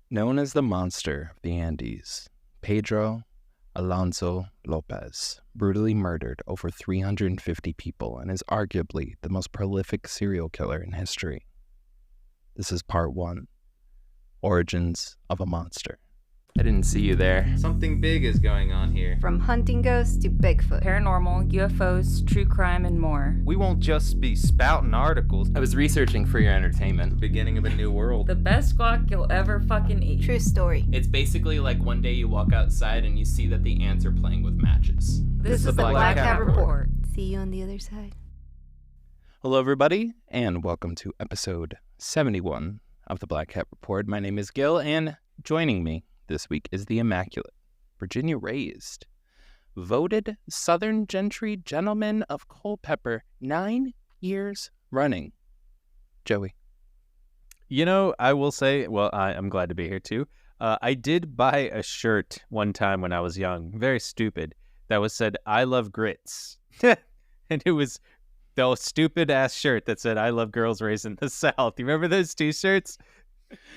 Known as the monster of the Andes, Pedro Alonso López brutally murdered over 350 people and is arguably the most prolific serial killer in history. This is part 1, Origins of a Monster. I didn't see you there. Something big is going on here. From hunting ghosts to Bigfoot, paranormal, UFOs, true crime, and more. We won't just be spouting articles. I was researching for your entertainment. Beginning of a new world. The best guac you'll ever fucking eat. true story. It's basically like one day you walk outside and you see that the ants are playing with matches. This is the Black Cat Report. See you on the other side. Hello, everybody, and welcome to episode 71 of the Black Cat Report. My name is Gil, and joining me this week is the immaculate, Virginia-raised, voted Southern Gentry Gentleman of Culpeper 9 years running, Joey. You know, I will say, well, I'm glad to be here too. I did buy a shirt one time when I was young, very stupid, that was said, "I love grits." And it was the stupid ass shirt that said, "I love girls raised in the South." You remember those t-shirts?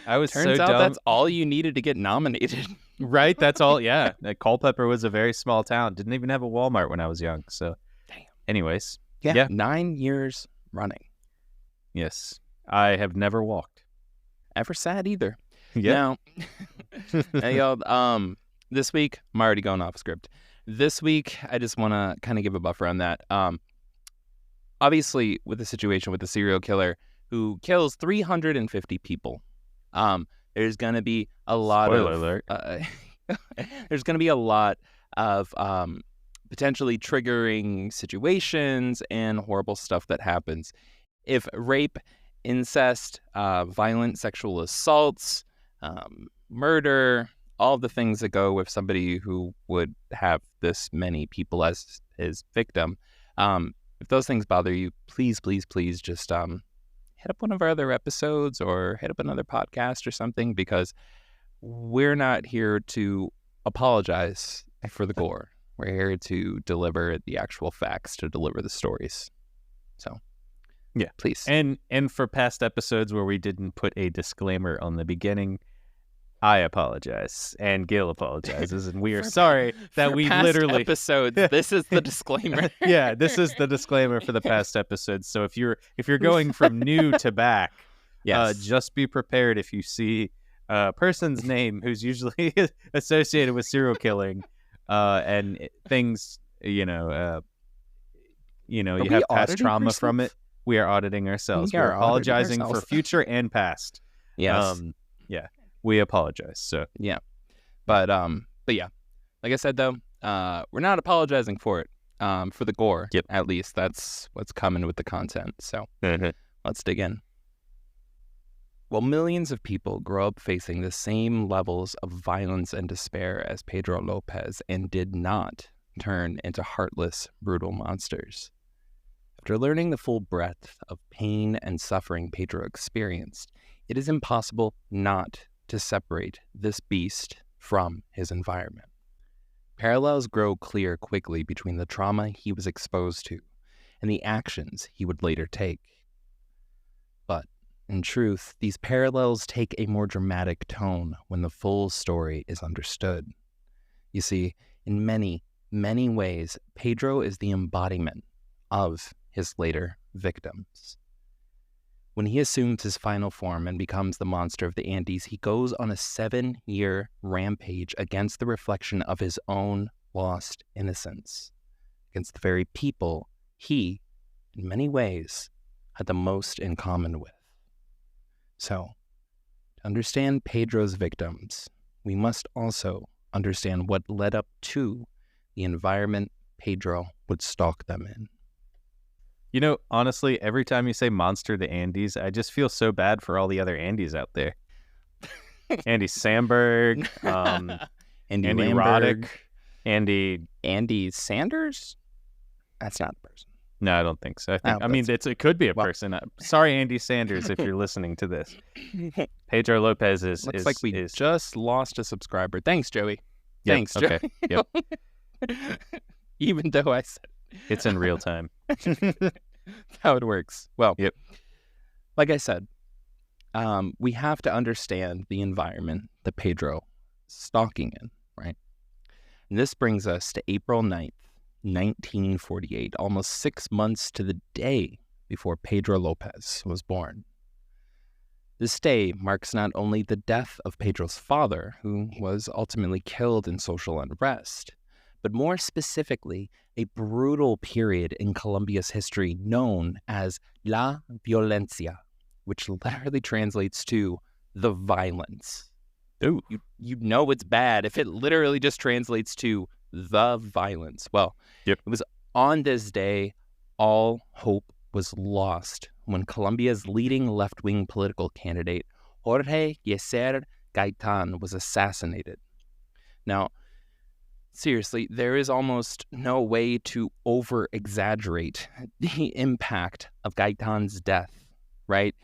I was Turns so out dumb. that's all you needed to get nominated. Right? That's all. Yeah. Culpeper was a very small town. Didn't even have a Walmart when I was young. So, Damn. Anyways. Yeah. 9 years running. Yes. I have never walked. Ever sad either. Yeah. Now, hey, y'all, this week, I'm already going off script. This week, I just want to kind of give a buffer on that. Obviously, with the situation with the serial killer who kills 350 people, there's going to be a lot Spoiler of... alert. There's going to be a lot of potentially triggering situations and horrible stuff that happens. If rape, incest, violent sexual assaults, murder, all the things that go with somebody who would have this many people as his victim, if those things bother you, please just hit up one of our other episodes or hit up another podcast or something, because we're not here to apologize for the gore. We're here to deliver the actual facts, to deliver the stories. So, yeah, please. And for past episodes where we didn't put a disclaimer on the beginning, I apologize, and Gil apologizes, and we are sorry that we past literally episodes. This is the disclaimer. Yeah, this is the disclaimer for the past episodes. So if you're going from new to back, Yes. just be prepared if you see a person's name who's usually associated with serial killing, and things, you have past trauma from it. We are auditing ourselves. We're apologizing for future and past. Yes. Yeah. We apologize. So yeah, but yeah, like I said though, we're not apologizing for it. For the gore, Yep. At least that's what's coming with the content. So let's dig in. Well, millions of people grow up facing the same levels of violence and despair as Pedro López and did not turn into heartless, brutal monsters. After learning the full breadth of pain and suffering Pedro experienced, it is impossible not to separate this beast from his environment. Parallels grow clear quickly between the trauma he was exposed to and the actions he would later take. But, in truth, these parallels take a more dramatic tone when the full story is understood. You see, in many, many ways, Pedro is the embodiment of his later victims. When he assumes his final form and becomes the monster of the Andes, he goes on a 7-year rampage against the reflection of his own lost innocence, against the very people he, in many ways, had the most in common with. So, to understand Pedro's victims, we must also understand what led up to the environment Pedro would stalk them in. Honestly, every time you say monster the Andes, I just feel so bad for all the other Andys out there. Andy Samberg, Andy Andy Lamberg, Roddick, Andy Sanders? That's not a person. No, I don't think so. Oh, It could be a person. Sorry, Andy Sanders, if you're listening to this. Pedro López is... Looks like we just lost a subscriber. Thanks, Joey. Yep, Thanks, okay. Joey. Yep. Even though I said It's in real time. that's how it works. Well, Yep. Like I said, we have to understand the environment that Pedro is stalking in, right? And this brings us to April 9th, 1948, almost 6 months to the day before Pedro Lopez was born. This day marks not only the death of Pedro's father, who was ultimately killed in social unrest, but more specifically, a brutal period in Colombia's history known as La Violencia, which literally translates to the violence. Ooh. You know it's bad if it literally just translates to the violence. Well, Yep. It was on this day all hope was lost when Colombia's leading left-wing political candidate, Jorge Yeser Gaitan, was assassinated. Now, seriously, there is almost no way to over-exaggerate the impact of Gaitan's death, right?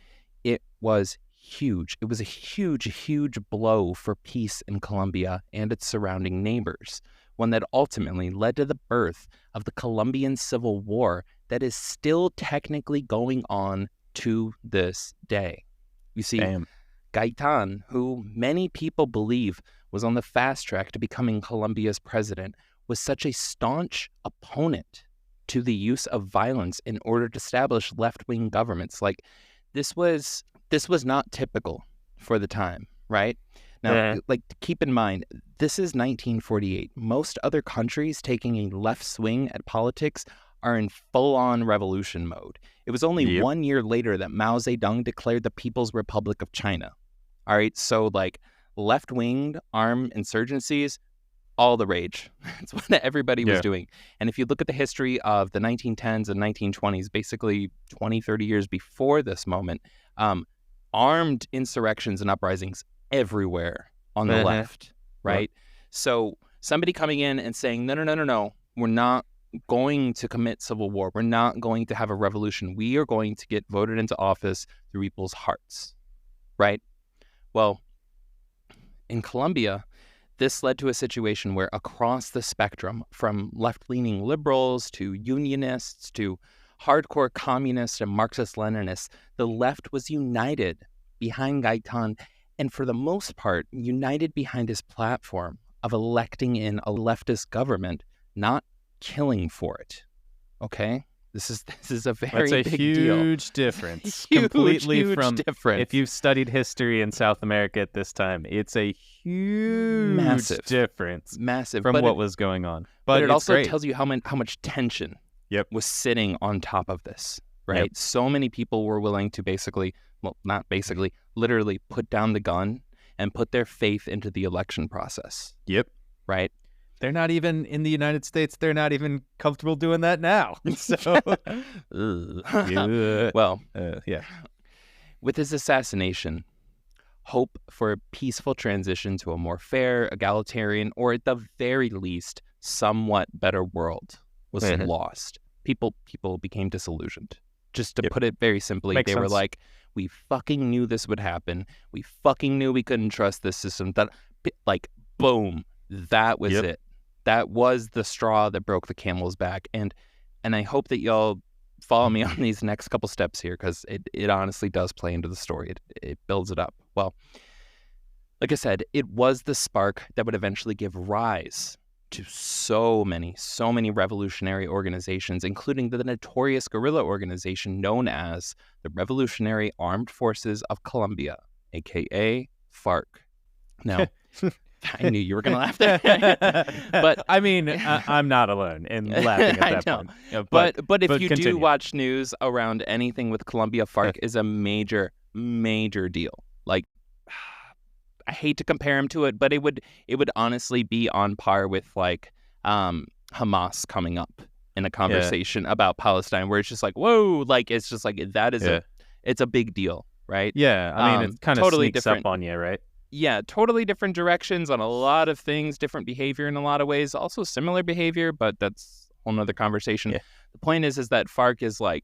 It was huge. It was a huge, huge blow for peace in Colombia and its surrounding neighbors, one that ultimately led to the birth of the Colombian Civil War that is still technically going on to this day. You see, Gaitan, who many people believe was on the fast track to becoming Colombia's president, was such a staunch opponent to the use of violence in order to establish left-wing governments. Like, this was not typical for the time, right? Now, like, keep in mind, this is 1948. Most other countries taking a left swing at politics are in full-on revolution mode. It was only 1 year later that Mao Zedong declared the People's Republic of China. All right, so like left-winged armed insurgencies, all the rage. It's what everybody was doing. And if you look at the history of the 1910s and 1920s, basically 20, 30 years before this moment, armed insurrections and uprisings everywhere on the left, right? So somebody coming in and saying, no, we're not going to commit civil war. We're not going to have a revolution. We are going to get voted into office through people's hearts, right? Well, in Colombia, this led to a situation where across the spectrum, from left-leaning liberals to unionists to hardcore communists and Marxist-Leninists, the left was united behind Gaitan, and for the most part, united behind his platform of electing in a leftist government, not killing for it. Okay? This is a very big deal. Huge difference. Huge Completely from difference. If you've studied history in South America at this time, it's a huge difference from what was going on. But it also tells you how much tension was sitting on top of this, right? So many people were willing to literally put down the gun and put their faith into the election process. Right? They're not even in the United States. They're not even comfortable doing that now. So, with his assassination, hope for a peaceful transition to a more fair, egalitarian, or at the very least, somewhat better world was lost. People became disillusioned. Just to put it very simply, they were like, we fucking knew this would happen. We fucking knew we couldn't trust this system. That, like, boom, that was it. That was the straw that broke the camel's back. And I hope that y'all follow me on these next couple steps here, because it honestly does play into the story. It builds it up. Well, like I said, it was the spark that would eventually give rise to so many revolutionary organizations, including the notorious guerrilla organization known as the Revolutionary Armed Forces of Colombia, aka FARC. Now, I knew you were going to laugh there. But I mean, I'm not alone in laughing at that point. Yeah, but if you do watch news around anything with Colombia, FARC is a major deal. Like, I hate to compare him to it, but it would honestly be on par with like Hamas coming up in a conversation about Palestine, where it's just like, whoa, like it's just like that is it's a big deal, right? Yeah, I mean, it kind of totally sneaks different up on you, right? Yeah, totally different directions on a lot of things, different behavior in a lot of ways, also similar behavior, but that's a whole nother conversation. Yeah. The point is that FARC is like,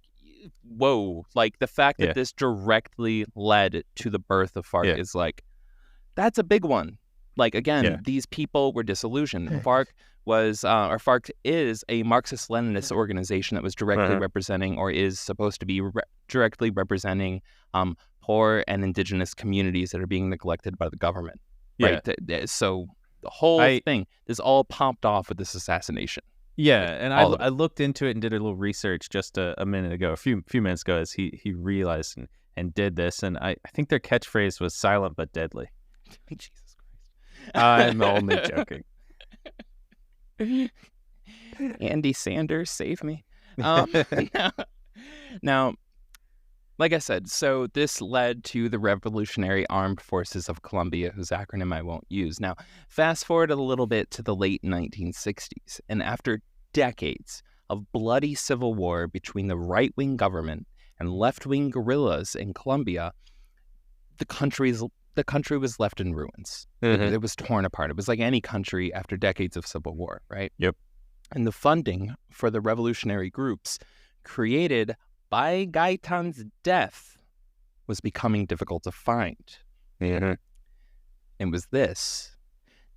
whoa, like the fact that this directly led to the birth of FARC is like, that's a big one. Like, again, these people were disillusioned. FARC is a Marxist-Leninist organization that was directly representing, or is supposed to be directly representing, poor and indigenous communities that are being neglected by the government. Yeah. Right? So the whole thing, this all popped off with this assassination. Yeah, and all of I looked into it and did a little research just a minute ago, a few minutes ago, as he realized and did this, and I think their catchphrase was "silent but deadly." Jesus Christ! I'm only joking. Andy Sanders, save me. Now, like I said, so this led to the Revolutionary Armed Forces of Colombia, whose acronym I won't use. Now, fast forward a little bit to the late 1960s, and after decades of bloody civil war between the right-wing government and left-wing guerrillas in Colombia, the country was left in ruins. It was torn apart. It was like any country after decades of civil war, right? Yep. And the funding for the revolutionary groups created by Gaitan's death was becoming difficult to find. Mm-hmm. It was this,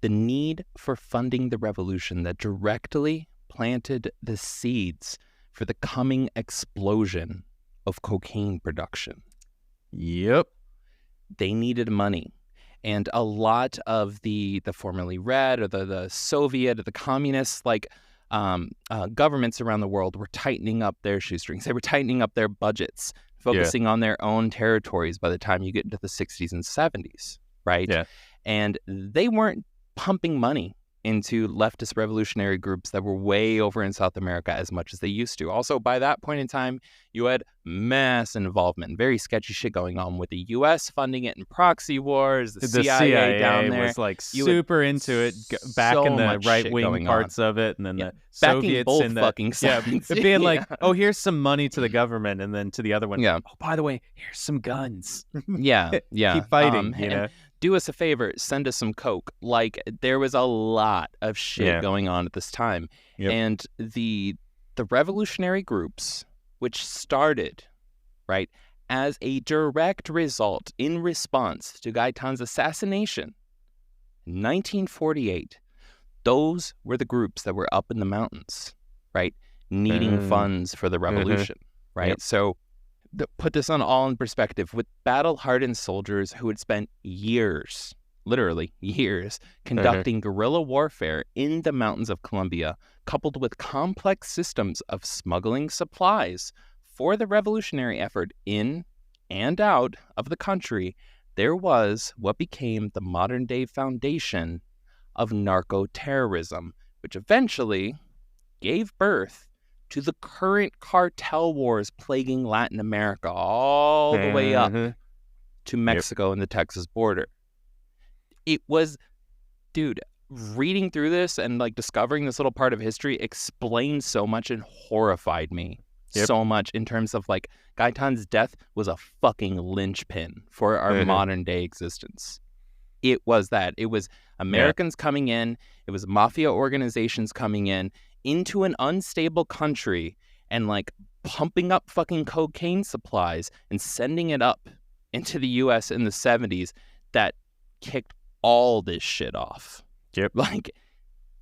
the need for funding the revolution, that directly planted the seeds for the coming explosion of cocaine production. Yep. They needed money. And a lot of the formerly red or the Soviet or the communists, governments around the world were tightening up their shoestrings. They were tightening up their budgets, focusing on their own territories by the time you get into the 60s and 70s, right? Yeah. And they weren't pumping money into leftist revolutionary groups that were way over in South America as much as they used to. Also, by that point in time, you had mass involvement, very sketchy shit going on with the U.S. funding it in proxy wars, the CIA down there. Was super into it back in the right-wing parts of it, and then the Soviets both in the fucking sides. it being like, oh, here's some money to the government, and then to the other one, oh, by the way, here's some guns. Yeah. Keep fighting, you know. Do us a favor, send us some coke. Like, there was a lot of shit going on at this time. Yep. And the revolutionary groups, which started, right, as a direct result in response to Gaitan's assassination in 1948, those were the groups that were up in the mountains, right, needing funds for the revolution, right? Yep. So put this all in perspective, with battle-hardened soldiers who had spent years, literally years, conducting guerrilla warfare in the mountains of Colombia, coupled with complex systems of smuggling supplies for the revolutionary effort in and out of the country, there was what became the modern-day foundation of narco-terrorism, which eventually gave birth to the current cartel wars plaguing Latin America all the way up to Mexico and the Texas border. It was, dude, reading through this and discovering this little part of history explained so much and horrified me so much in terms of Gaitan's death was a fucking linchpin for our modern day existence. It was that. It was Americans coming in. It was mafia organizations coming in into an unstable country and pumping up fucking cocaine supplies and sending it up into the U.S. in the 70s that kicked all this shit off. Yep.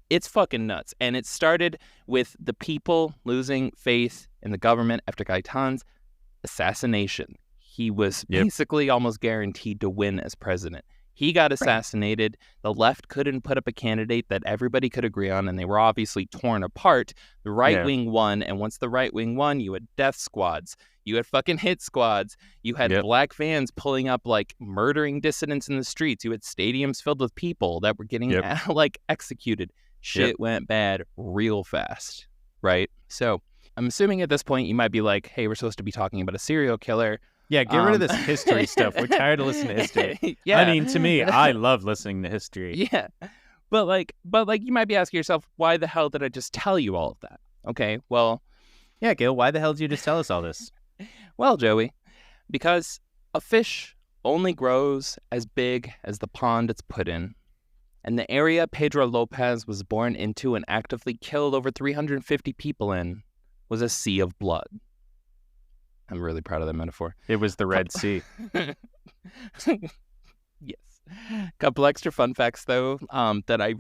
It's fucking nuts. And it started with the people losing faith in the government after Gaitan's assassination. He was basically almost guaranteed to win as president. He got assassinated. The left couldn't put up a candidate that everybody could agree on, and they were obviously torn apart. The right wing won, and once the right wing won, you had death squads. You had fucking hit squads. You had black vans pulling up, murdering dissidents in the streets. You had stadiums filled with people that were getting, executed. Shit went bad real fast, right? So I'm assuming at this point you might be like, hey, we're supposed to be talking about a serial killer. Yeah, get rid of this history stuff. We're tired of listening to history. I mean, to me, I love listening to history. Yeah. But you might be asking yourself, why the hell did I just tell you all of that? Okay, well. Yeah, Gil, why the hell did you just tell us all this? Well, Joey, because a fish only grows as big as the pond it's put in. And the area Pedro Lopez was born into and actively killed over 350 people in was a sea of blood. I'm really proud of that metaphor. It was the Red Sea. Yes. Couple extra fun facts, though, that I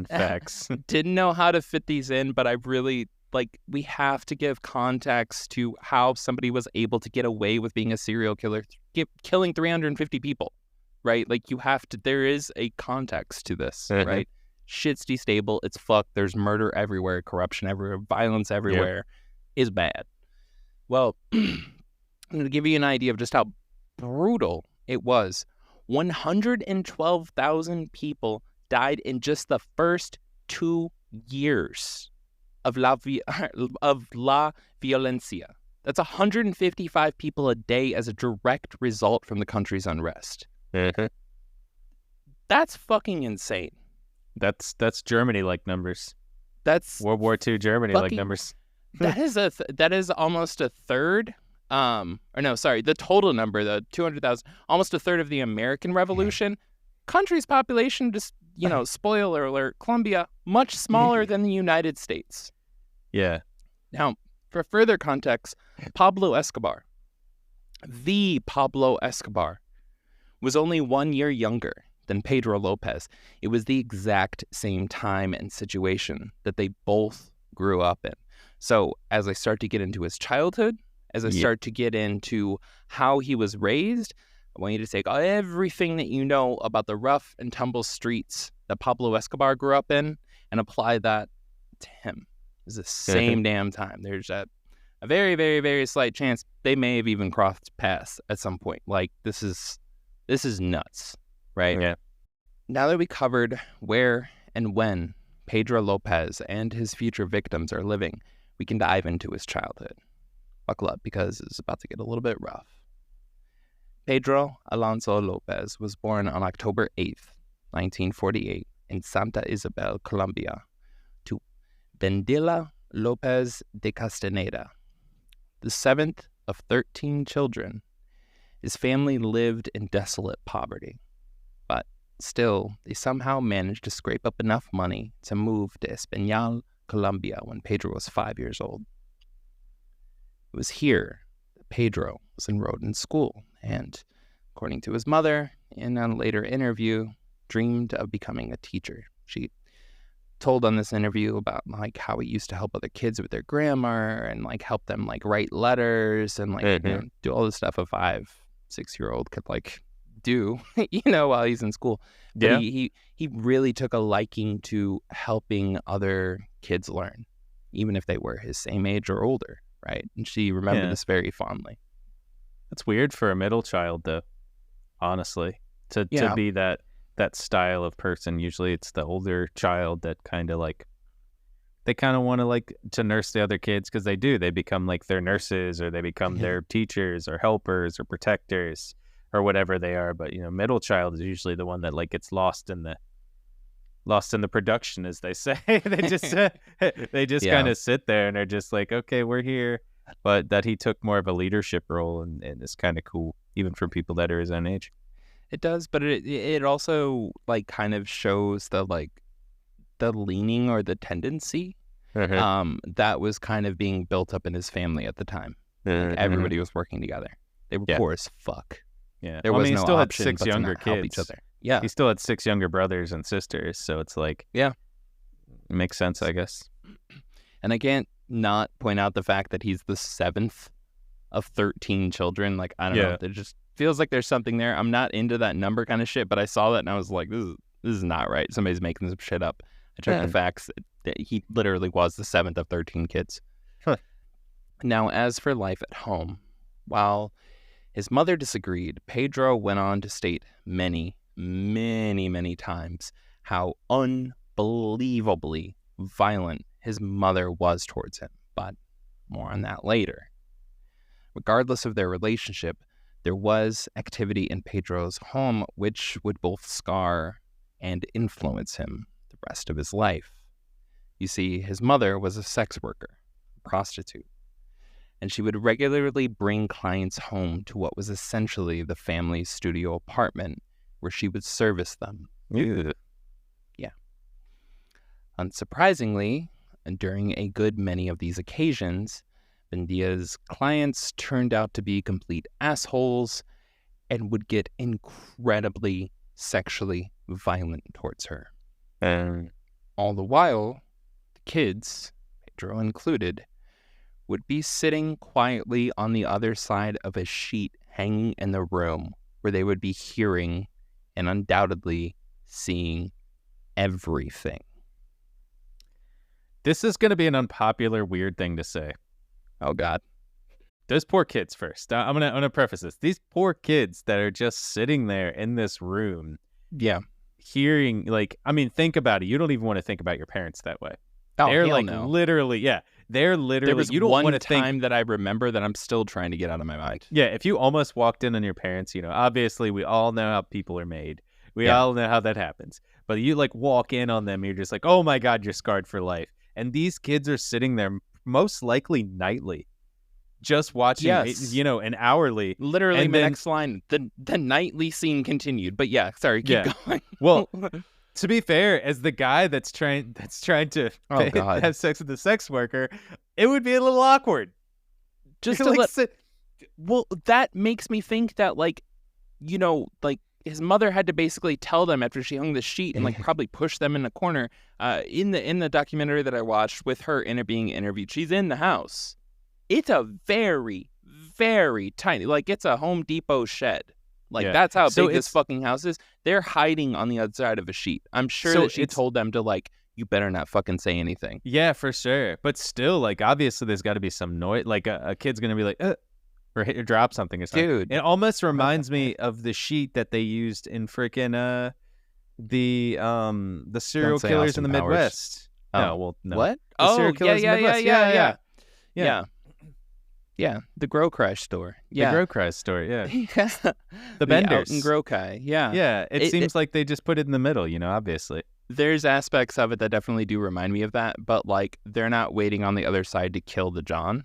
facts. didn't know how to fit these in, but I really like, we have to give context to how somebody was able to get away with being a serial killer, killing 350 people, right? Like, you have to, there is a context to this, right? Shit's destable. It's fucked. There's murder everywhere, corruption everywhere, violence everywhere is bad. Well, I'm going to give you an idea of just how brutal it was. 112,000 people died in just the first 2 years of La Violencia. That's 155 people a day as a direct result from the country's unrest. That's fucking insane. That's Germany-like numbers. That's World War II Germany-like numbers. That is almost a third. The total number, the 200,000, almost a third of the American Revolution. Country's population, just, spoiler alert, Colombia, much smaller than the United States. Yeah. Now, for further context, the Pablo Escobar, was only 1 year younger than Pedro Lopez. It was the exact same time and situation that they both grew up in. So as I start to get into his childhood, as I start to get into how he was raised, I want you to take everything that you know about the rough and tumble streets that Pablo Escobar grew up in and apply that to him. It's the same damn time. There's a very, very, very slight chance they may have even crossed paths at some point. Like, this is nuts, right? Yeah. Now that we covered where and when Pedro Lopez and his future victims are living, we can dive into his childhood. Buckle up, because it's about to get a little bit rough. Pedro Alonso López was born on October 8th, 1948, in Santa Isabel, Colombia, to Bendila López de Castaneda, the seventh of 13 children. His family lived in desolate poverty, but still, they somehow managed to scrape up enough money to move to Español, Colombia, when Pedro was 5 years old. It was here that Pedro was enrolled in school and, according to his mother, in a later interview, dreamed of becoming a teacher. She told on this interview about how he used to help other kids with their grammar and help them write letters and do all the stuff a 5-6-year-old could do while he's in school. But he really took a liking to helping other kids learn, even if they were his same age or older, right? And she remembered this very fondly. That's weird for a middle child, though, honestly, to be that style of person. Usually it's the older child that kind of they kind of want to nurse the other kids, because they become their nurses, or they become their teachers or helpers or protectors or whatever they are. But middle child is usually the one that gets lost in the production, as they say. they just kind of sit there and they're just okay, we're here. But that he took more of a leadership role, and it's kind of cool, even for people that are his own age. It does, but it also kind of shows the leaning or the tendency that was kind of being built up in his family at the time. Everybody was working together. They were poor as fuck. Yeah, there was he no still had option 6 but younger to not help kids. each other. Yeah, he still had 6 younger brothers and sisters, so it's it makes sense, I guess. And I can't not point out the fact that he's the 7th of 13 children. I don't know. It just feels like there's something there. I'm not into that number kind of shit, but I saw that and I was like, this is not right. Somebody's making some shit up. I checked the facts. That he literally was the 7th of 13 kids. Now, as for life at home, while his mother disagreed, Pedro went on to state many, many, many times how unbelievably violent his mother was towards him, but more on that later. Regardless of their relationship, there was activity in Pedro's home which would both scar and influence him the rest of his life. You see, his mother was a sex worker, a prostitute, and she would regularly bring clients home to what was essentially the family's studio apartment, where she would service them. Ew. Yeah. Unsurprisingly, during a good many of these occasions, Bendia's clients turned out to be complete assholes and would get incredibly sexually violent towards her. All the while, the kids, Pedro included, would be sitting quietly on the other side of a sheet hanging in the room where they would be hearing and undoubtedly seeing everything. This is going to be an unpopular, weird thing to say. Oh, God. Those poor kids first. I'm gonna preface this. These poor kids that are just sitting there in this room. Yeah. Hearing, like, I mean, think about it. You don't even want to think about your parents that way. Oh, they're hell like no. Literally, yeah. They're literally. There was you don't one want to time think, that I remember that I'm still trying to get out of my mind. yeah, if you almost walked in on your parents, obviously we all know how people are made. We all know how that happens. But you like walk in on them, you're just like, oh my God, you're scarred for life. And these kids are sitting there most likely nightly, just watching, an hourly. Literally, And my then- next line, the nightly scene continued. But yeah, sorry, keep going. Well, to be fair, as the guy that's trying to Oh, God. have sex with the sex worker, it would be a little awkward. Just Like, to let, sit- well, that makes me think that, like, his mother had to basically tell them after she hung the sheet and like probably push them in the corner. In the documentary that I watched with her being interviewed, she's in the house. It's a very, very tiny, like it's a Home Depot shed. Like that's how So big this it's- fucking house is. They're hiding on the other side of a sheet. I'm sure So that she it's- told them to like, you better not fucking say anything. Yeah, for sure. But still, like, obviously there's got to be some noise. Like a kid's going to be like, or hit or drop something or something. Dude. It almost reminds me of the sheet that they used in freaking the serial say killers Austin in the Powers. Midwest. Oh. No, well, no. What? The serial killers in the Midwest. Yeah. The Grow Crash store. Yeah. The Grokrai story, yeah. The Benders. Out in Grokai. Yeah. Yeah, it seems like they just put it in the middle, obviously. There's aspects of it that definitely do remind me of that, but like they're not waiting on the other side to kill the John,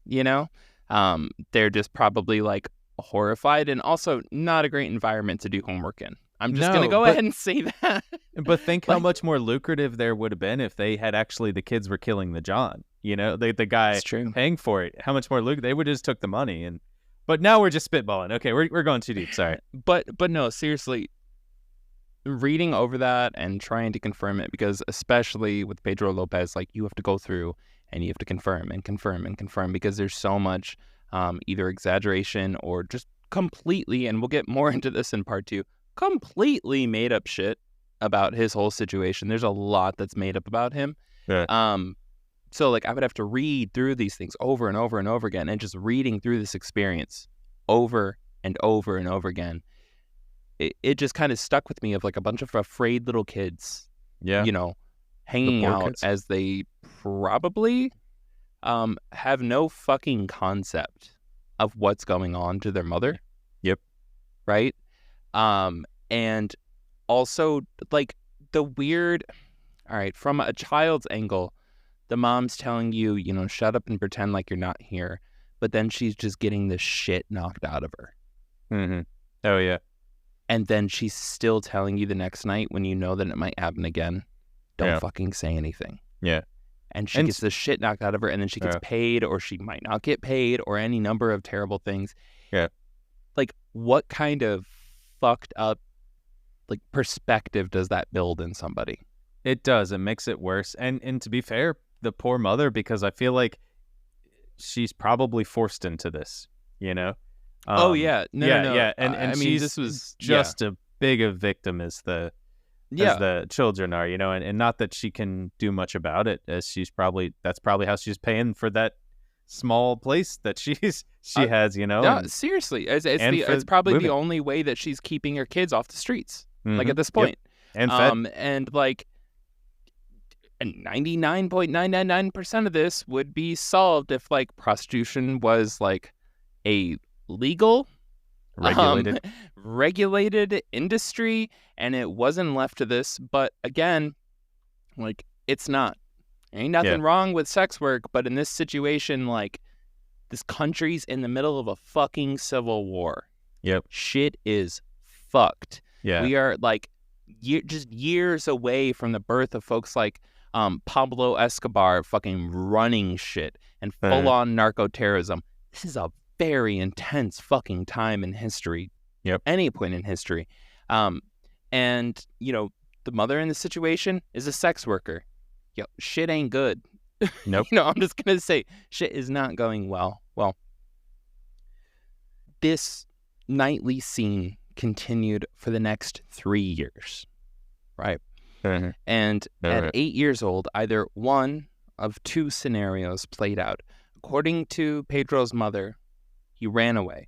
They're just probably like horrified and also not a great environment to do homework in. I'm just going to go ahead and say that. But think how much more lucrative there would have been if they had actually, the kids were killing the John, the guy It's true. paying for it. How much more lucrative? They would have just took the money. But now we're just spitballing. Okay, we're going too deep. Sorry. But no, seriously, reading over that and trying to confirm it, because especially with Pedro Lopez, like you have to go through and you have to confirm and confirm and confirm because there's so much either exaggeration or just completely, and we'll get more into this in part 2, completely made up shit about his whole situation. There's a lot that's made up about him. Yeah. So like I would have to read through these things over and over and over again, and just reading through this experience over and over and over again. It just kind of stuck with me of like a bunch of afraid little kids, Yeah. hanging poor out kids. as they probably have no fucking concept of what's going on to their mother. Yep. Right? And also like the weird, all right, from a child's angle, the mom's telling you, shut up and pretend like you're not here. But then she's just getting the shit knocked out of her. Mm-hmm. Oh, yeah. And then she's still telling you the next night when you know that it might happen again, don't fucking say anything. Yeah. And she gets the shit knocked out of her, and then she gets paid, or she might not get paid, or any number of terrible things. Yeah. Like, what kind of fucked up, like, perspective does that build in somebody? It does. It makes it worse. And to be fair, the poor mother, because I feel like she's probably forced into this, Oh, yeah. No. Yeah. And I mean, she's this was just as big a victim as the children are, and not that she can do much about it, as that's probably how she's paying for that small place that she has, Yeah, seriously. It's probably moving. the only way that she's keeping her kids off the streets, like Mhm. at this point. And fed. And like 99.999% of this would be solved if like prostitution was like a legal regulated industry and it wasn't left to this. But again, like it's not. Ain't nothing wrong with sex work, but in this situation, like this country's in the middle of a fucking civil war. Yep. Shit is fucked. Yeah. We are like just years away from the birth of folks like Pablo Escobar fucking running shit and full-on narco-terrorism. This is a very intense fucking time in history. Yep. Any point in history. And, the mother in the situation is a sex worker. Shit ain't good. Nope. I'm just going to say shit is not going well. Well, this nightly scene continued for the next 3 years, right? And at 8 years old, either one of two scenarios played out. According to Pedro's mother, he ran away,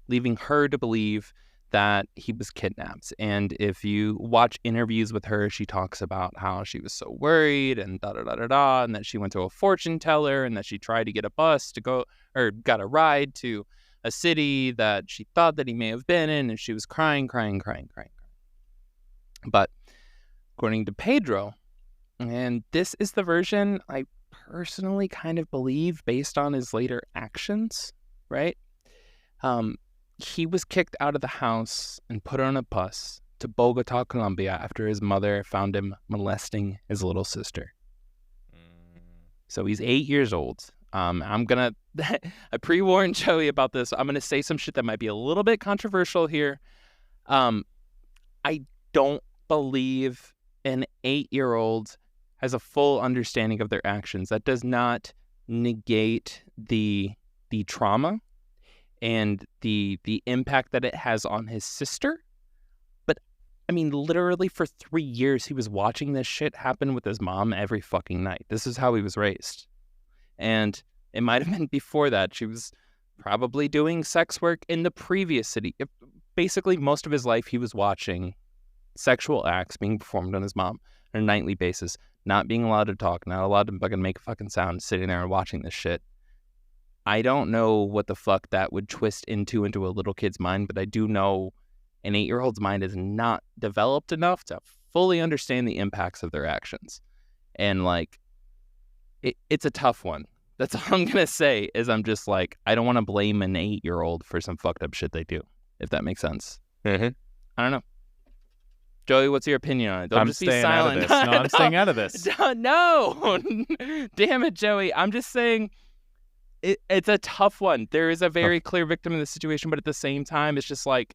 leaving her to believe that he was kidnapped. And if you watch interviews with her, she talks about how she was so worried and da-da-da-da-da, and that she went to a fortune teller and that she tried to get a bus to go, or got a ride to a city that she thought that he may have been in, and she was crying. But according to Pedro, and this is the version I personally kind of believe based on his later actions, right? He was kicked out of the house and put on a bus to Bogota, Colombia, after his mother found him molesting his little sister. So he's 8 years old. I'm going to, I pre-warned Joey about this. I'm going to say some shit that might be a little bit controversial here. I don't believe an 8-year-old has a full understanding of their actions. That does not negate the trauma and the impact that it has on his sister. But I mean, literally for 3 years, he was watching this shit happen with his mom every fucking night. This is how he was raised. And it might have been before that. She was probably doing sex work in the previous city. Basically, most of his life, he was watching sexual acts being performed on his mom on a nightly basis, not being allowed to talk, not allowed to fucking make a fucking sound, sitting there and watching this shit. I don't know what the fuck that would twist into a little kid's mind, but I do know an 8-year-old's mind is not developed enough to fully understand the impacts of their actions. And like, it's a tough one. That's all I'm going to say is I'm just like, I don't want to blame an 8-year-old for some fucked up shit they do, if that makes sense. I don't know. Joey, what's your opinion on it? Don't just be silent. Out of this. No, I'm staying out of this. No. Damn it, Joey. I'm just saying it's a tough one. There is a very clear victim in the situation, but at the same time, it's just like,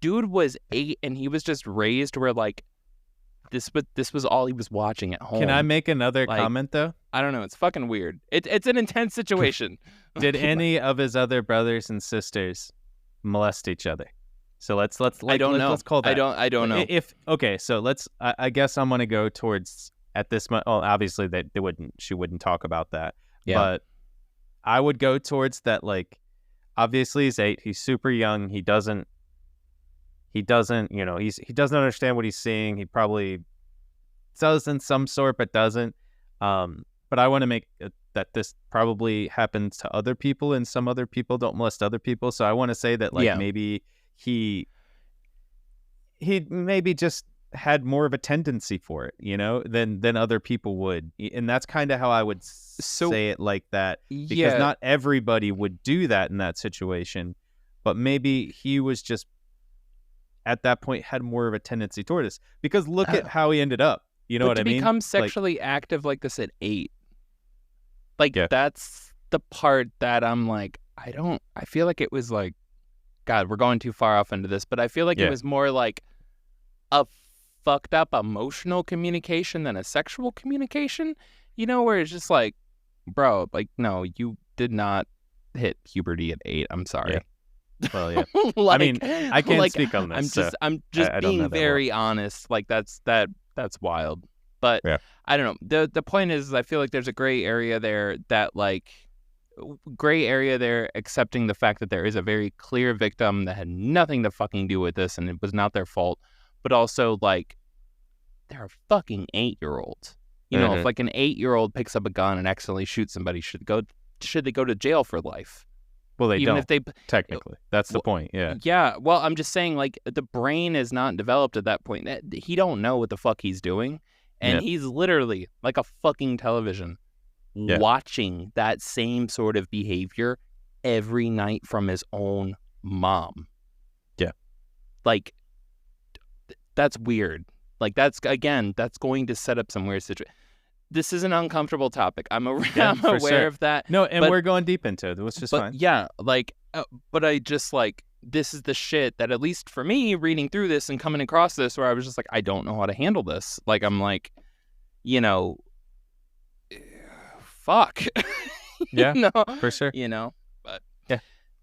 dude was 8 and he was just raised where like, this was all he was watching at home. Can I make another comment though? I don't know. It's fucking weird. It's an intense situation. Did any of his other brothers and sisters molest each other? So let's I don't know. Let's call that. I don't know. So let's. I guess I'm gonna go towards at this. Oh, obviously she wouldn't talk about that. Yeah. But I would go towards that. Like, obviously he's 8. He's super young. He doesn't. He doesn't understand what he's seeing. He probably does in some sort, but doesn't. But I want to make that this probably happens to other people, and some other people don't molest other people. So I want to say that maybe he maybe just had more of a tendency for it, than other people would. And that's kind of how I would say it like that. Because not everybody would do that in that situation. But maybe he was just, at that point, had more of a tendency toward this. Because look at how he ended up. You know what I mean? To become sexually active like this at 8. That's the part that I'm like, I feel like it was like, God, we're going too far off into this, but I feel like it was more like a fucked up emotional communication than a sexual communication, where it's just like, bro, like, no, you did not hit puberty at 8. I'm sorry. Yeah. Well, yeah. I mean, I can't speak on this. I'm just being very honest. Like that's wild. But I don't know. The point is, I feel like there's a gray area there accepting the fact that there is a very clear victim that had nothing to fucking do with this and it was not their fault. But also, like, they're a fucking 8-year-old. If like an 8-year-old picks up a gun and accidentally shoots somebody, should they go to jail for life? Well, they don't. Technically, that's the point. Yeah. Yeah. Well, I'm just saying, like, the brain is not developed at that point. He don't know what the fuck he's doing, and he's literally like a fucking television, watching that same sort of behavior every night from his own mom. Yeah. Like, that's weird. Like, that's going to set up some weird situation. This is an uncomfortable topic. I'm aware of that. No, and we're going deep into it, which is fine. Yeah, like, but I just, like, this is the shit that, at least for me, reading through this and coming across this, where I was just like, I don't know how to handle this. Like, I'm like, fuck. Yeah, you know? for sure. You know? But yeah.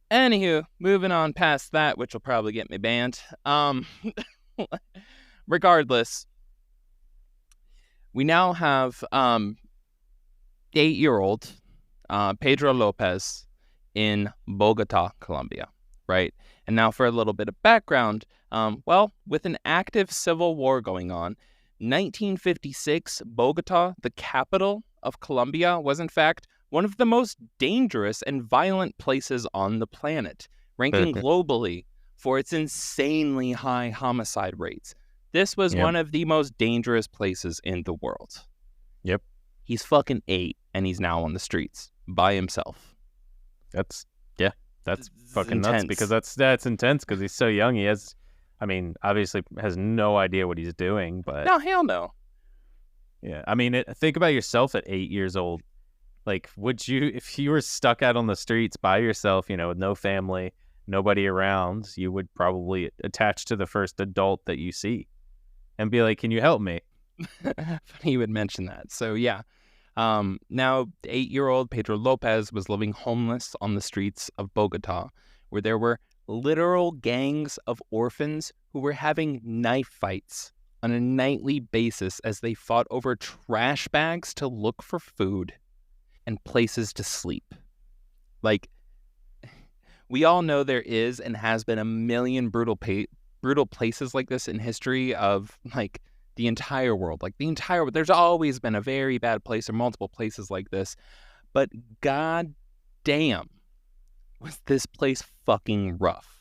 Anywho, moving on past that, which will probably get me banned. Regardless, we now have 8-year-old Pedro Lopez in Bogota, Colombia, right? And now for a little bit of background, with an active civil war going on, 1956, Bogota, the capital of Colombia, was in fact one of the most dangerous and violent places on the planet, ranking globally for its insanely high homicide rates. This was one of the most dangerous places in the world. Yep. He's fucking 8, and he's now on the streets by himself. That's fucking intense. Nuts, because that's intense, because he's so young. He has, obviously has no idea what he's doing, but... No, hell no. Yeah, think about yourself at 8 years old. Like, would you, if you were stuck out on the streets by yourself, with no family, nobody around, you would probably attach to the first adult that you see and be like, can you help me? Funny you would mention that. So, yeah. Now, 8-year-old Pedro Lopez was living homeless on the streets of Bogota, where there were literal gangs of orphans who were having knife fights on a nightly basis as they fought over trash bags to look for food and places to sleep. Like, we all know there is and has been a million brutal places like this in history of, like, the entire world. Like, the entire world. There's always been a very bad place or multiple places like this. But god damn, was this place fucking rough.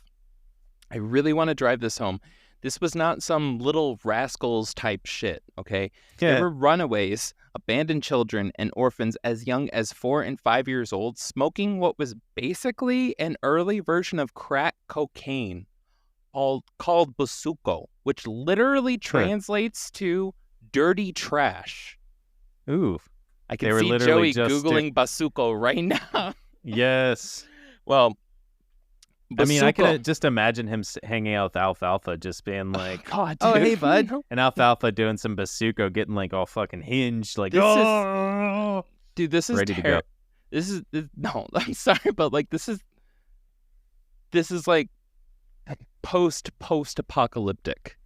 I really want to drive this home. This was not some Little Rascals type shit, okay? Yeah. There were runaways, abandoned children, and orphans as young as 4 and 5 years old smoking what was basically an early version of crack cocaine called bazuco, which literally translates to dirty trash. Ooh. I can see Joey Googling bazuco right now. Yes. Well, bazuco. I can just imagine him hanging out with Alfalfa, just being like, God, oh, hey, bud. And Alfalfa doing some bazuco, getting like all fucking hinged. Like, this is ready to go. No, I'm sorry, but like, this is like post-apocalyptic,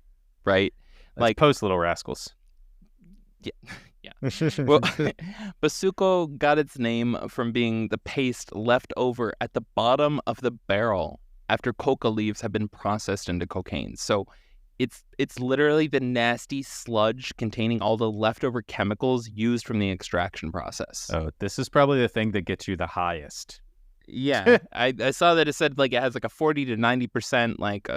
right? That's like post Little Rascals. Yeah. Well, bazuco got its name from being the paste left over at the bottom of the barrel after coca leaves have been processed into cocaine. So it's literally the nasty sludge containing all the leftover chemicals used from the extraction process. Oh, this is probably the thing that gets you the highest. Yeah, I saw that it said like it has like a 40 to 90% like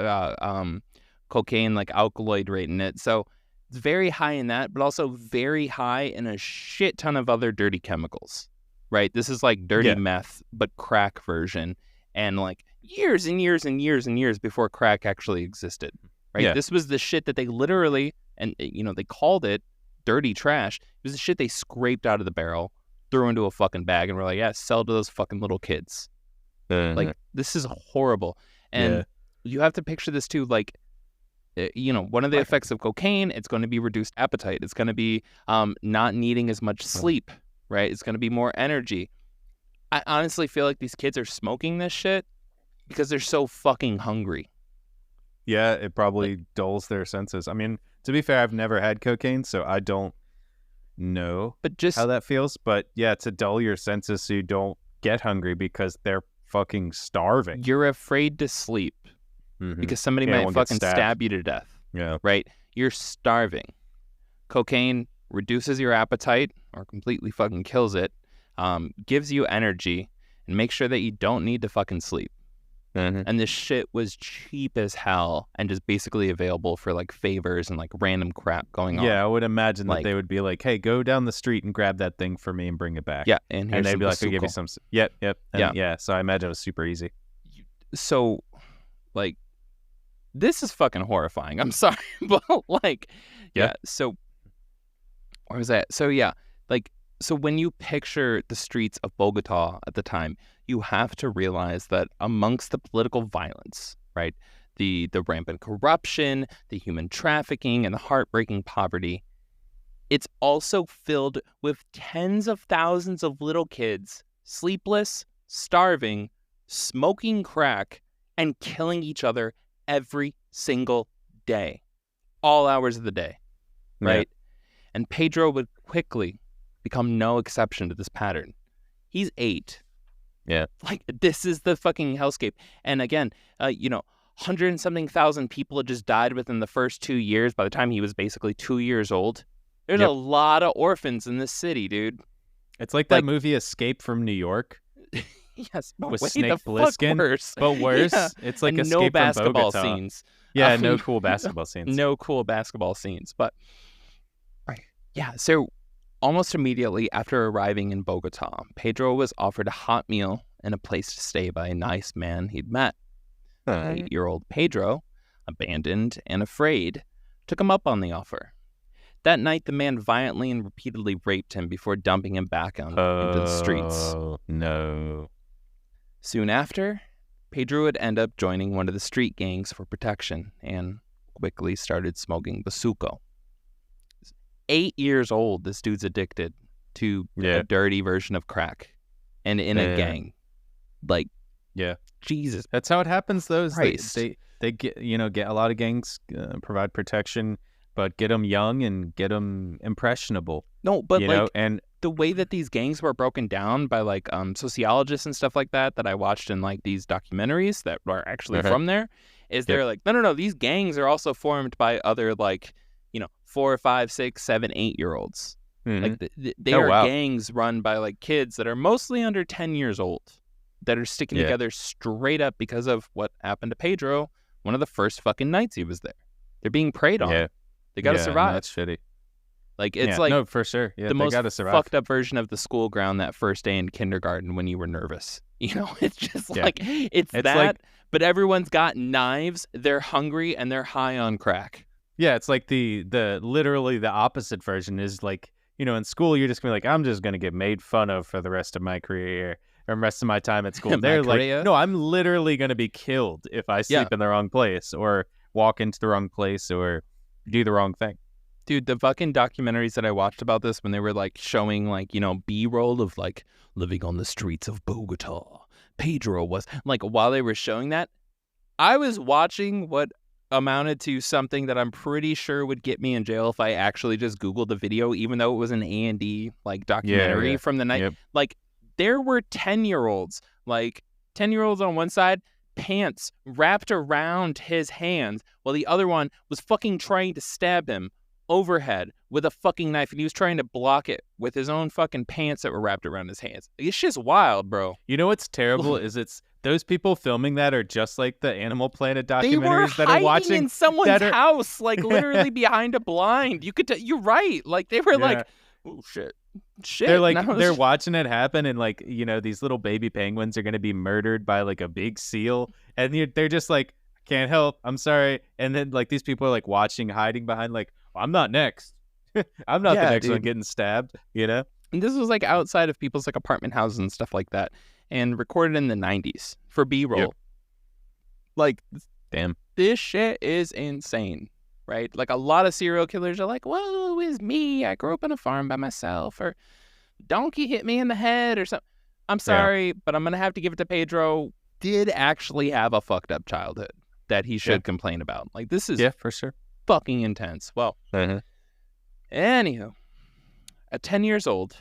cocaine like alkaloid rate in it. So it's very high in that, but also very high in a shit ton of other dirty chemicals, right? This is like dirty meth, but crack version, and like years and years and years and years before crack actually existed, right? Yeah. This was the shit that they literally, and they called it dirty trash. It was the shit they scraped out of the barrel, threw into a fucking bag, and we're like, yeah, sell to those fucking little kids. Like, this is horrible. And you have to picture this too, like, one of the effects of cocaine, it's going to be reduced appetite. It's going to be not needing as much sleep, right? It's going to be more energy. I honestly feel like these kids are smoking this shit because they're so fucking hungry. Yeah, it probably dulls their senses. I mean, to be fair, I've never had cocaine, so I don't know how that feels. But yeah, to dull your senses so you don't get hungry because they're fucking starving. You're afraid to sleep. Mm-hmm. Because somebody might fucking stab you to death. Yeah. Right? You're starving. Cocaine reduces your appetite or completely fucking kills it, gives you energy, and makes sure that you don't need to fucking sleep. Mm-hmm. And this shit was cheap as hell and just basically available for like favors and like random crap going on. Yeah, I would imagine that they would be like, hey, go down the street and grab that thing for me and bring it back. Yeah. And they'd be like, I'll give you some. Yep. And yeah. So I imagine it was super easy. So, like, this is fucking horrifying. I'm sorry, but like, yeah. So, where was that? So yeah, like, so when you picture the streets of Bogota at the time, you have to realize that amongst the political violence, right, the rampant corruption, the human trafficking, and the heartbreaking poverty, It's also filled with tens of thousands of little kids, sleepless, starving, smoking crack, and killing each other every single day, all hours of the day, right? Yeah. And Pedro would quickly become no exception to this pattern. He's 8. Yeah. Like, this is the fucking hellscape. And again, 100 and something thousand people had just died within the first 2 years by the time he was basically 2 years old. There's a lot of orphans in this city, dude. It's like that movie Escape from New York. Yes, but with way Snake the Plissken. Fuck worse. But worse. Yeah. It's like and Escape no basketball from Bogota. Scenes. Yeah, no cool basketball scenes. No cool basketball scenes. But yeah, so almost immediately after arriving in Bogota, Pedro was offered a hot meal and a place to stay by a nice man he'd met. 8-year-old Pedro, abandoned and afraid, took him up on the offer. That night, the man violently and repeatedly raped him before dumping him back into the streets. Oh, no. Soon after, Pedro would end up joining one of the street gangs for protection and quickly started smoking bazuco. 8 years old, this dude's addicted to a dirty version of crack and in a gang. Like, Jesus. That's how it happens, though. Christ. They get, get a lot of gangs provide protection, but get them young and get them impressionable. No, but and the way that these gangs were broken down by like sociologists and stuff like that I watched in like these documentaries that were actually from there is they're like, no, these gangs are also formed by other like, 4, 5, 6, 7, 8-year-olds. Like they are gangs run by like kids that are mostly under 10 years old that are sticking together straight up because of what happened to Pedro one of the first fucking nights he was there. They're being preyed on. Yeah. They got to survive. No, that's shitty. Like, it's like... No, for sure. Yeah, the most gotta survive. fucked up version of the school ground that first day in kindergarten when you were nervous. It's just like, it's that, like, but everyone's got knives, they're hungry, and they're high on crack. Yeah, it's like the literally the opposite version is like, in school, you're just going to be like, I'm just going to get made fun of for the rest of my career or the rest of my time at school. They're like, no, I'm literally going to be killed if I sleep in the wrong place or walk into the wrong place or do the wrong thing. Dude, the fucking documentaries that I watched about this when they were like showing like, B-roll of like living on the streets of Bogota, Pedro was like, while they were showing that, I was watching what amounted to something that I'm pretty sure would get me in jail if I actually just Googled the video, even though it was an A&D like documentary from the night. Yep. Like there were 10-year-olds, like 10-year-olds on one side, pants wrapped around his hands while the other one was fucking trying to stab him overhead with a fucking knife, and he was trying to block it with his own fucking pants that were wrapped around his hands. It's just wild, bro. You know what's terrible is it's those people filming that are just like the Animal Planet documentaries that are watching in someone's house, like literally behind a blind. You could you're right. Like they were like, oh shit. They're like they're watching it happen, and like these little baby penguins are gonna be murdered by like a big seal, and they're just like, can't help, I'm sorry. And then like these people are like watching, hiding behind like, I'm not next. I'm not the next one getting stabbed, And this was like outside of people's like apartment houses and stuff like that, and recorded in the 90s for B-roll. Yep. Like, damn, this shit is insane, right? Like a lot of serial killers are like, whoa, it's me. I grew up on a farm by myself, or donkey hit me in the head or something. I'm sorry, but I'm going to have to give it to Pedro. Did actually have a fucked up childhood that he should complain about. Like, this is for sure fucking intense. Well, anywho, at 10 years old,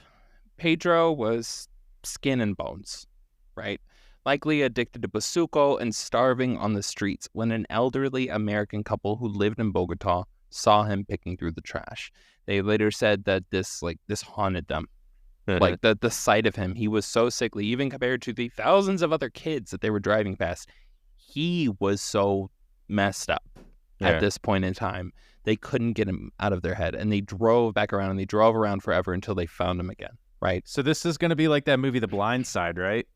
Pedro was skin and bones, right? Likely addicted to bazuco and starving on the streets when an elderly American couple who lived in Bogota saw him picking through the trash. They later said that this haunted them. Like the sight of him, he was so sickly, even compared to the thousands of other kids that they were driving past. He was so messed up at this point in time. They couldn't get him out of their head, and they drove back around, and they drove around forever until they found him again, right? So this is going to be like that movie The Blind Side, right?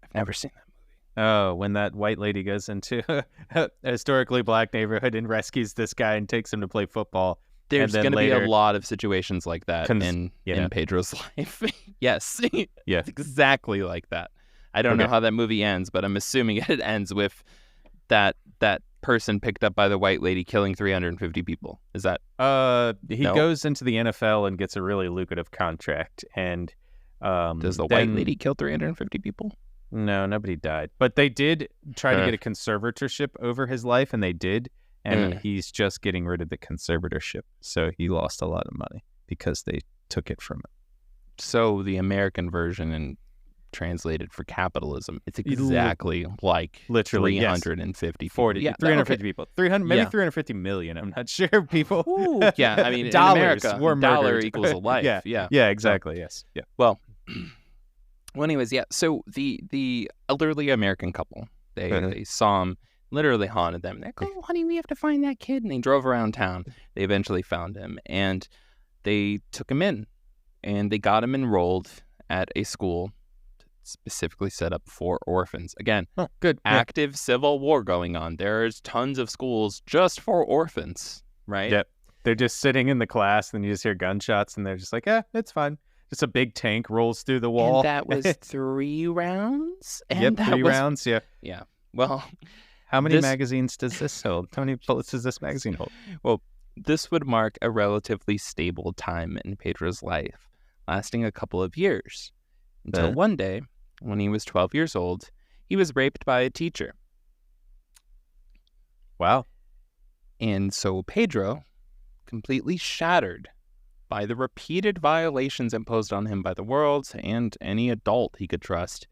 I've never seen that movie. Oh, when that white lady goes into a historically black neighborhood and rescues this guy and takes him to play football. There's going to be a lot of situations like that in Pedro's life. Yes. Yeah. It's exactly like that. I don't know how that movie ends, but I'm assuming it ends with that person picked up by the white lady killing 350 people. Is that? He No? goes into the NFL and gets a really lucrative contract. And Does the white lady kill 350 people? No, nobody died. But they did try to get a conservatorship over his life, and they did. And he's just getting rid of the conservatorship. So he lost a lot of money because they took it from him. So the American version and translated for capitalism, it's exactly like literally 350 40, people. 350 people. 350 million. I'm not sure people. Ooh, yeah, I mean, dollars in America, were dollar murdered. equals a life. Yeah, exactly. Yes. Yeah. Well, anyways, yeah. So the elderly American couple, they saw him, literally haunted them. They're like, "Oh, honey, we have to find that kid." And they drove around town. They eventually found him, and they took him in, and they got him enrolled at a school specifically set up for orphans. Again, good. Active civil war going on. There's tons of schools just for orphans, right? Yep. They're just sitting in the class, and you just hear gunshots, and they're just like, it's fine. Just a big tank rolls through the wall. And that was 3 rounds? And yep, that 3 was... rounds, yeah. Yeah. Well, how many magazines does this hold? How many bullets does this magazine hold? Well, this would mark a relatively stable time in Pedro's life, lasting a couple of years. Until one day, when he was 12 years old, he was raped by a teacher. Wow. And so Pedro, completely shattered by the repeated violations imposed on him by the world and any adult he could trust,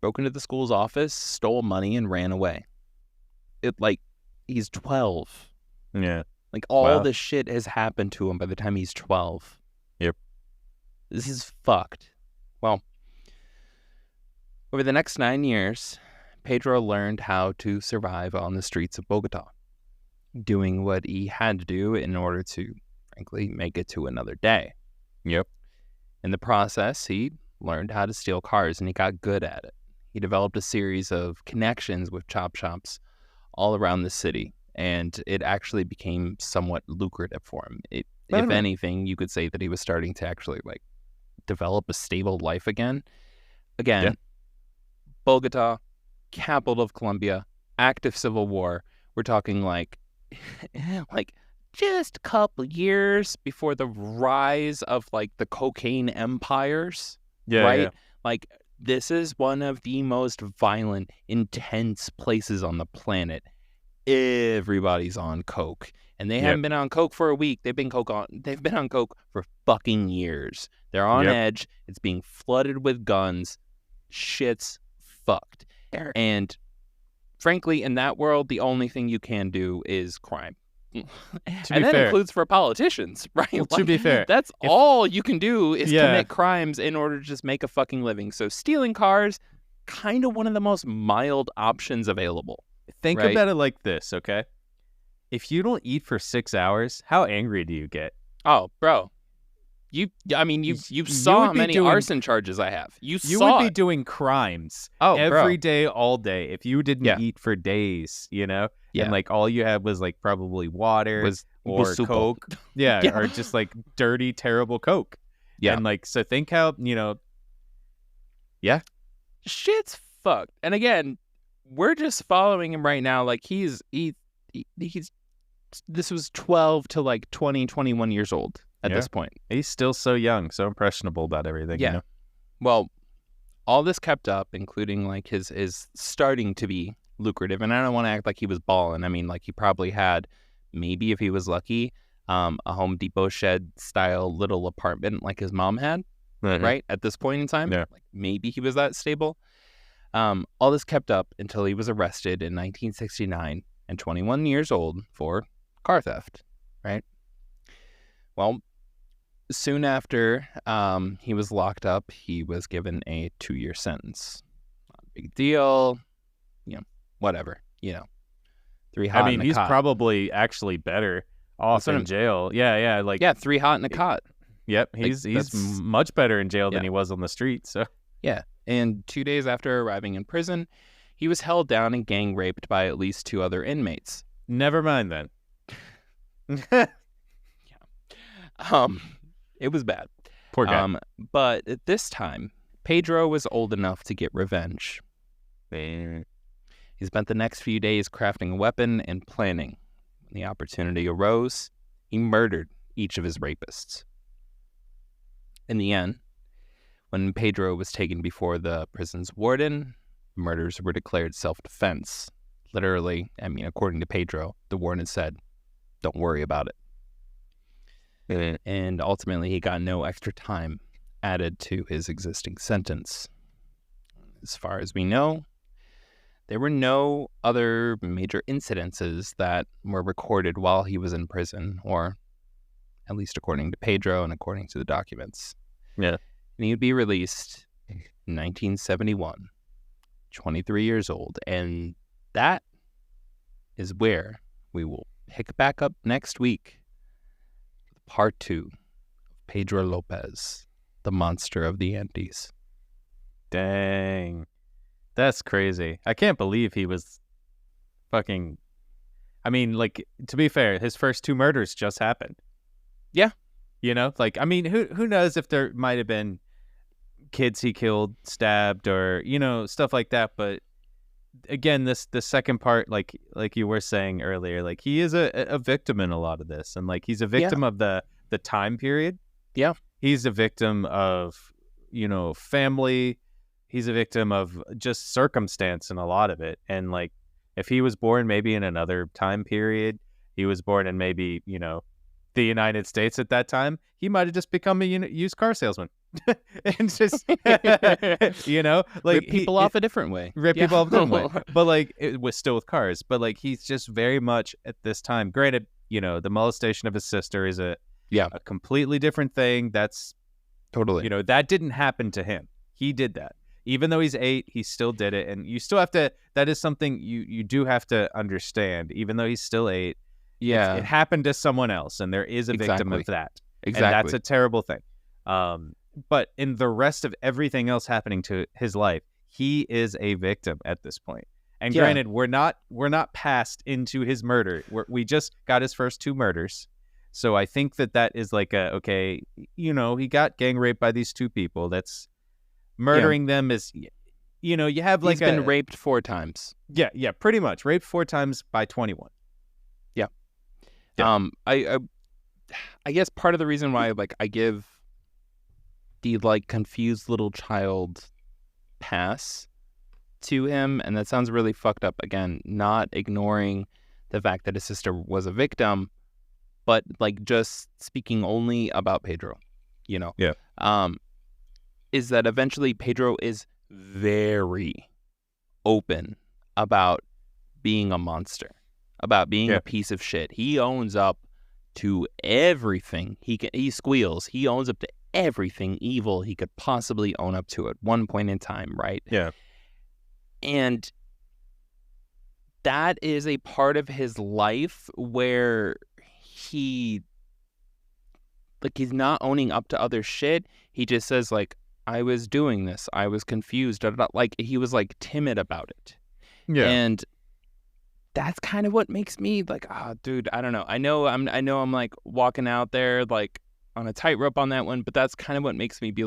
broke into the school's office, stole money, and ran away. He's 12. Yeah. All this shit has happened to him by the time he's 12. Yep. This is fucked. Well, over the next 9 years, Pedro learned how to survive on the streets of Bogota, doing what he had to do in order to, frankly, make it to another day. Yep. In the process, he learned how to steal cars, and he got good at it. He developed a series of connections with chop shops all around the city, and it actually became somewhat lucrative for him. If anything, you could say that he was starting to actually develop a stable life again. Bogota, capital of Colombia, active civil war. We're talking just a couple years before the rise of the cocaine empires. Yeah. This is one of the most violent, intense places on the planet. Everybody's on coke, and they haven't been on coke for a week. They've been on coke for fucking years. They're on edge. It's being flooded with guns. Shit's fucked. And frankly, in that world, the only thing you can do is crime. And that includes for politicians, right? Well, to be fair, that's all you can do is commit crimes in order to just make a fucking living. So stealing cars, kind of one of the most mild options available. Think about it like this, okay? If you don't eat for 6 hours, how angry do you get? Oh, bro. You saw how many arson charges I have. You would be doing crimes every day, all day, if you didn't eat for days, Yeah. And all you had was probably water or Coke. Yeah, or just dirty, terrible Coke. Yeah. And so think how, shit's fucked. And again, we're just following him right now. He's this was 12 to 20, 21 years old at this point. He's still so young, so impressionable about everything. Yeah. Well, all this kept up, including his starting to be lucrative. And I don't want to act like he was balling. I mean, he probably had, maybe if he was lucky, a Home Depot shed style little apartment like his mom had, right? At this point in time. Yeah. Maybe he was that stable. All this kept up until he was arrested in 1969 and 21 years old for car theft, right? Well, soon after he was locked up, he was given a 2-year sentence. Not a big deal, whatever, 3 hot. I mean, he's probably actually better off in jail. Yeah, 3 hot in a cot. Yep, he's much better in jail than he was on the street. So yeah, and 2 days after arriving in prison, he was held down and gang raped by at least 2 other inmates. Never mind then. It was bad. Poor guy. But at this time, Pedro was old enough to get revenge. He's He spent the next few days crafting a weapon and planning. When the opportunity arose, he murdered each of his rapists. In the end, when Pedro was taken before the prison's warden, murders were declared self-defense. Literally, according to Pedro, the warden said, "Don't worry about it." And ultimately, he got no extra time added to his existing sentence. As far as we know, there were no other major incidences that were recorded while he was in prison, or at least according to Pedro and according to the documents. Yeah. And he would be released in 1971, 23 years old. And that is where we will pick back up next week with part 2 of Pedro Lopez, the monster of the Andes. Dang. That's crazy. I can't believe he was fucking... to be fair, his first 2 murders just happened. Yeah. Who knows if there might have been kids he killed, stabbed, or, stuff like that. But again, the second part, like you were saying earlier, like he is a victim in a lot of this. And like he's a victim of the time period. Yeah. He's a victim of, family. He's a victim of just circumstance in a lot of it. And like, if he was born maybe in another time period, he was born in maybe, the United States at that time, he might have just become a used car salesman. And just, rip people off a different way. Rip people off a different way. But like, it was still with cars. But like, he's just very much at this time. Granted, the molestation of his sister is a completely different thing. That's totally, that didn't happen to him. He did that. Even though he's 8, he still did it. And you still have to, that is something you do have to understand. Even though he's still 8, it happened to someone else. And there is a victim of that. Exactly. And that's a terrible thing. But in the rest of everything else happening to his life, he is a victim at this point. And granted, we're not passed into his murder. We just got his first 2 murders. So I think that is like he got gang raped by these 2 people. That's murdering them is, you have like he's been raped 4 times. Yeah, pretty much raped 4 times by 21. Yeah. I guess part of the reason why I give the confused little child pass to him, and that sounds really fucked up, again, not ignoring the fact that his sister was a victim, but just speaking only about Pedro, is that eventually Pedro is very open about being a monster, about being a piece of shit. He owns up to everything. He squeals. He owns up to everything evil he could possibly own up to at one point in time, right? Yeah. And that is a part of his life where he's not owning up to other shit. He just says I was doing this. I was confused. He was timid about it. Yeah. And that's kind of what makes me dude, I don't know. I know I'm walking out there on a tightrope on that one, but that's kind of what makes me be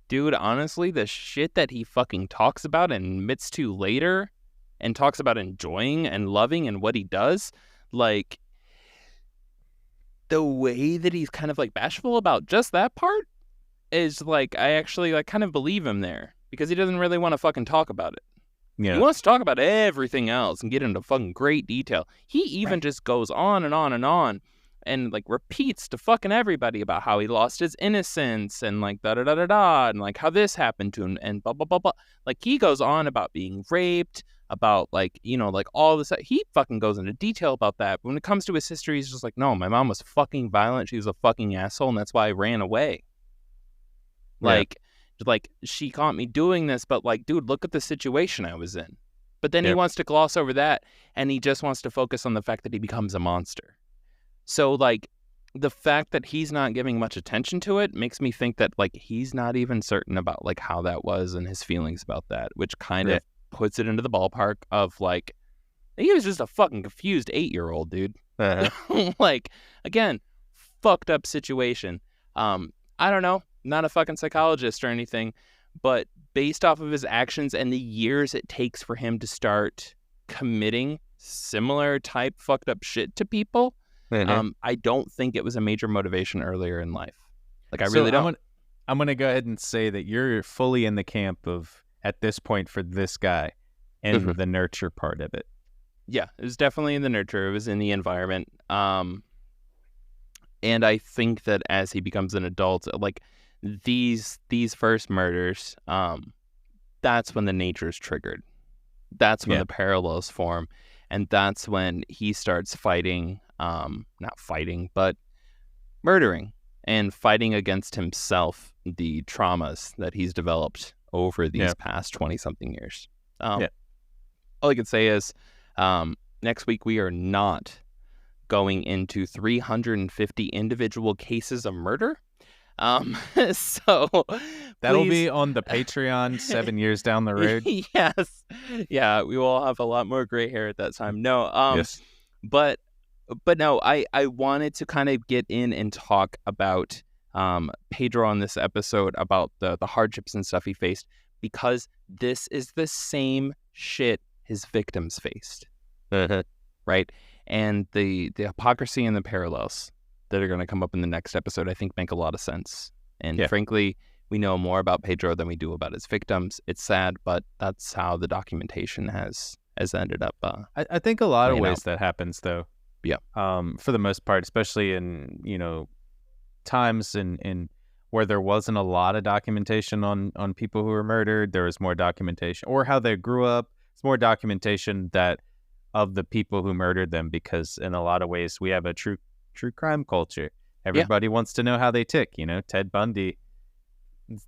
dude, honestly, the shit that he fucking talks about and admits to later and talks about enjoying and loving and what he does, the way that he's kind of bashful about just that part is I actually kind of believe him there, because he doesn't really want to fucking talk about it. Yeah. He wants to talk about everything else and get into fucking great detail. He even just goes on and on and on and repeats to fucking everybody about how he lost his innocence and da da da da da and how this happened to him and blah blah blah blah. He goes on about being raped, about all this. He fucking goes into detail about that. But when it comes to his sister, he's just no, my mom was fucking violent. She was a fucking asshole, and that's why I ran away. She caught me doing this, but dude, look at the situation I was in. But then he wants to gloss over that, and he just wants to focus on the fact that he becomes a monster. So the fact that he's not giving much attention to it makes me think that he's not even certain about how that was and his feelings about that, which kind of puts it into the ballpark of he was just a fucking confused 8-year-old dude. Again, fucked up situation. I don't know. Not a fucking psychologist or anything, but based off of his actions and the years it takes for him to start committing similar type fucked up shit to people, I don't think it was a major motivation earlier in life. Like, I really don't. I'm going to go ahead and say that you're fully in the camp of, at this point, for this guy and the nurture part of it. Yeah, it was definitely in the nurture. It was in the environment. And I think that as he becomes an adult, like these first murders, that's when the nature is triggered. That's when the parallels form. And that's when he starts fighting, not fighting, but murdering and fighting against himself, the traumas that he's developed over these past 20-something years. All I can say is next week we are not going into 350 individual cases of murder. So that'll please... be on the Patreon 7 years down the road. Yes. Yeah, we will have a lot more gray hair at that time. No. Yes. But no, I wanted to kind of get in and talk about Pedro on this episode, about the hardships and stuff he faced, because this is the same shit his victims faced. Right? And the hypocrisy and the parallels that are going to come up in the next episode, I think, make a lot of sense. And frankly, we know more about Pedro than we do about his victims. It's sad, but that's how the documentation has ended up. I think a lot of ways that happens, though. Yeah. For the most part, especially in, times in where there wasn't a lot of documentation on people who were murdered. There was more documentation, or how they grew up. It's more documentation that of the people who murdered them, because in a lot of ways we have a true crime culture. Everybody wants to know how they tick. Ted Bundy.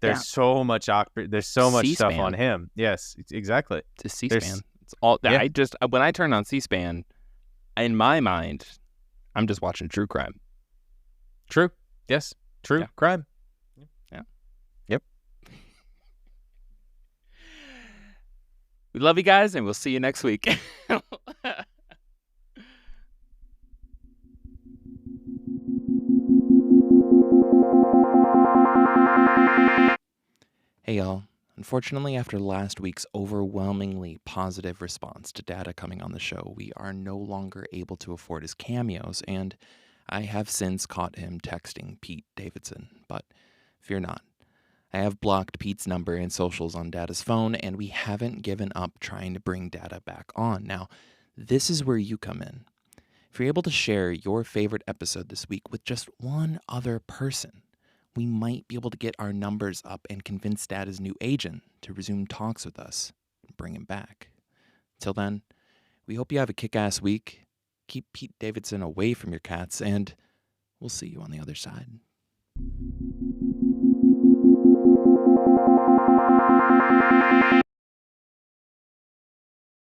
There's so much there's so much C-SPAN. stuff on him. Yes, exactly. To C-SPAN. It's all. I just, when I turn on C-SPAN, in my mind, I'm just watching true crime. True. Yes. True crime. Yeah. Yep. We love you guys, and we'll see you next week. Hey, y'all. Unfortunately, after last week's overwhelmingly positive response to Dada coming on the show, we are no longer able to afford his cameos, and I have since caught him texting Pete Davidson. But fear not. I have blocked Pete's number and socials on Dada's phone, and we haven't given up trying to bring Dada back on. Now, this is where you come in. If you're able to share your favorite episode this week with just one other person, we might be able to get our numbers up and convince Dada's new agent to resume talks with us and bring him back. Till then, we hope you have a kick-ass week. Keep Pete Davidson away from your cats, and we'll see you on the other side.